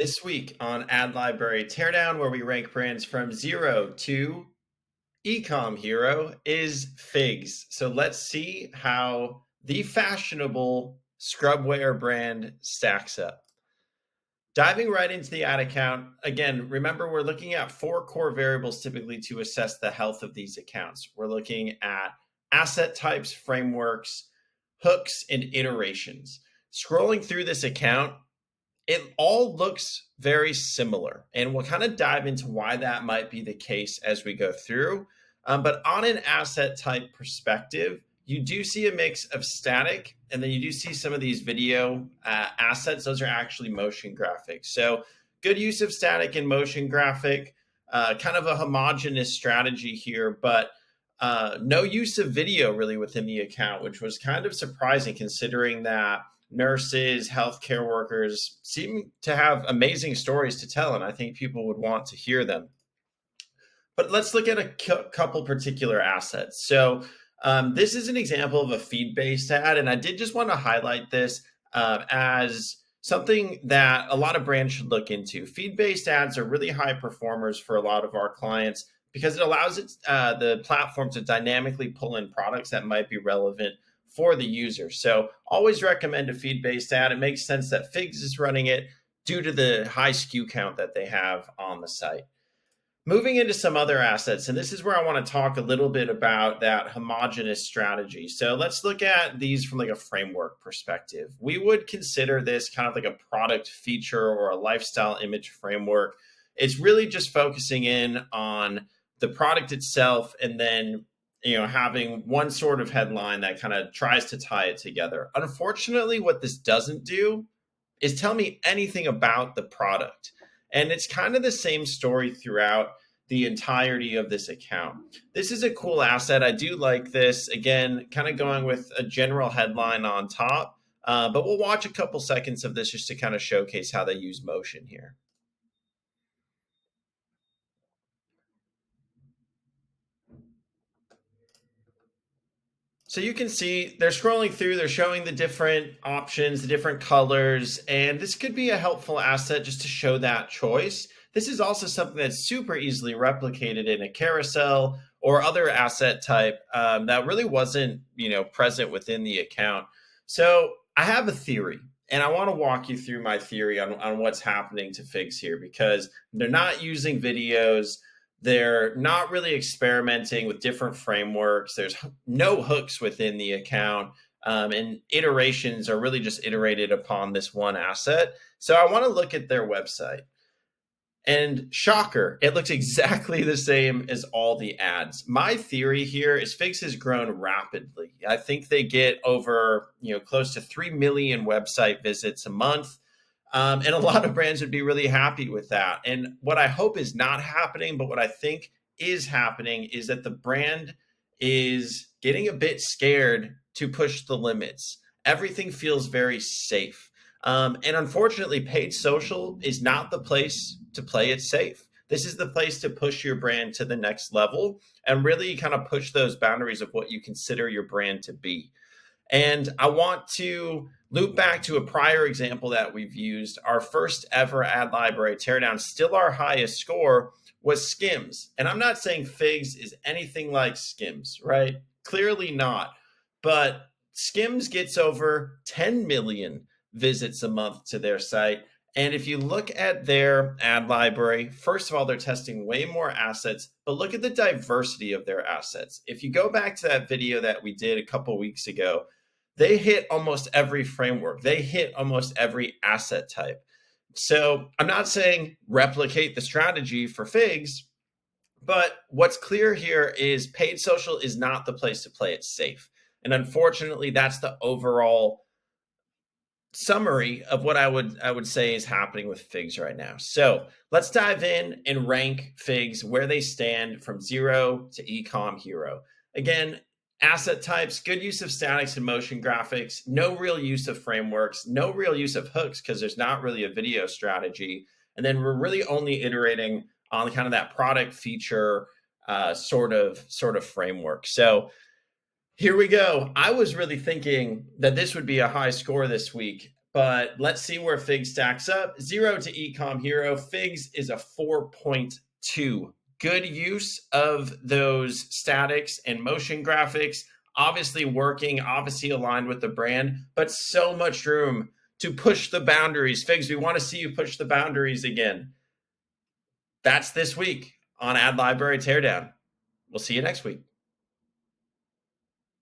This week on Ad Library Teardown, where we rank brands from zero to ecom hero, is FIGS. So let's see how the fashionable scrubwear brand stacks up. Diving right into the ad account, again, remember we're looking at four core variables typically to assess the health of these accounts. We're looking at asset types, frameworks, hooks, and iterations. Scrolling through this account, it all looks very similar, and we'll kind of dive into why that might be the case as we go through. But on an asset type perspective, you do see a mix of static, and then you do see some of these video assets. Those are actually motion graphics. So good use of static and motion graphic, kind of a homogenous strategy here, but no use of video really within the account, which was kind of surprising considering that nurses, healthcare workers seem to have amazing stories to tell, and I think people would want to hear them. But let's look at a couple particular assets. So this is an example of a feed-based ad, and I did just want to highlight this as something that a lot of brands should look into. Feed-based ads are really high performers for a lot of our clients because it allows the platform to dynamically pull in products that might be relevant for the user. So always recommend a feed-based ad. It makes sense that FIGS is running it due to the high SKU count that they have on the site. Moving into some other assets, and this is where I want to talk a little bit about that homogenous strategy. So let's look at these from like a framework perspective. We would consider this kind of like a product feature or a lifestyle image framework. It's really just focusing in on the product itself and then having one sort of headline that kind of tries to tie it together. Unfortunately, what this doesn't do is tell me anything about the product. And it's kind of the same story throughout the entirety of this account. This is a cool asset. I do like this. Again, kind of going with a general headline on top, but we'll watch a couple seconds of this just to kind of showcase how they use motion here. So you can see they're scrolling through, they're showing the different options, the different colors, and this could be a helpful asset just to show that choice. This is also something that's super easily replicated in a carousel or other asset type that really wasn't, present within the account. So I have a theory, and I want to walk you through my theory on what's happening to FIGS here because they're not using videos. They're not really experimenting with different frameworks. There's no hooks within the account, and iterations are really just iterated upon this one asset. So I want to look at their website. And shocker, it looks exactly the same as all the ads. My theory here is FIGS has grown rapidly. I think they get over, close to 3 million website visits a month. And a lot of brands would be really happy with that. And what I hope is not happening, but what I think is happening is that the brand is getting a bit scared to push the limits. Everything feels very safe. And unfortunately, paid social is not the place to play it safe. This is the place to push your brand to the next level and really kind of push those boundaries of what you consider your brand to be. And I want to loop back to a prior example that we've used. Our first ever ad library teardown, still our highest score, was Skims. And I'm not saying FIGS is anything like Skims, right? Clearly not. But Skims gets over 10 million visits a month to their site. And if you look at their ad library, first of all, they're testing way more assets, but look at the diversity of their assets. If you go back to that video that we did a couple weeks ago, they hit almost every framework. They hit almost every asset type. So I'm not saying replicate the strategy for FIGS, but what's clear here is paid social is not the place to play it safe. And unfortunately, that's the overall summary of what I would say is happening with FIGS right now. So let's dive in and rank FIGS where they stand from zero to ecom hero. Again, asset types, good use of statics and motion graphics, no real use of frameworks, no real use of hooks because there's not really a video strategy. And then we're really only iterating on kind of that product feature sort of framework. So here we go. I was really thinking that this would be a high score this week, but let's see where FIGS stacks up. 0 to Ecom Hero. FIGS is a 4.2. Good use of those statics and motion graphics. Obviously working, obviously aligned with the brand, but so much room to push the boundaries. FIGS, we want to see you push the boundaries again. That's this week on Ad Library Teardown. We'll see you next week.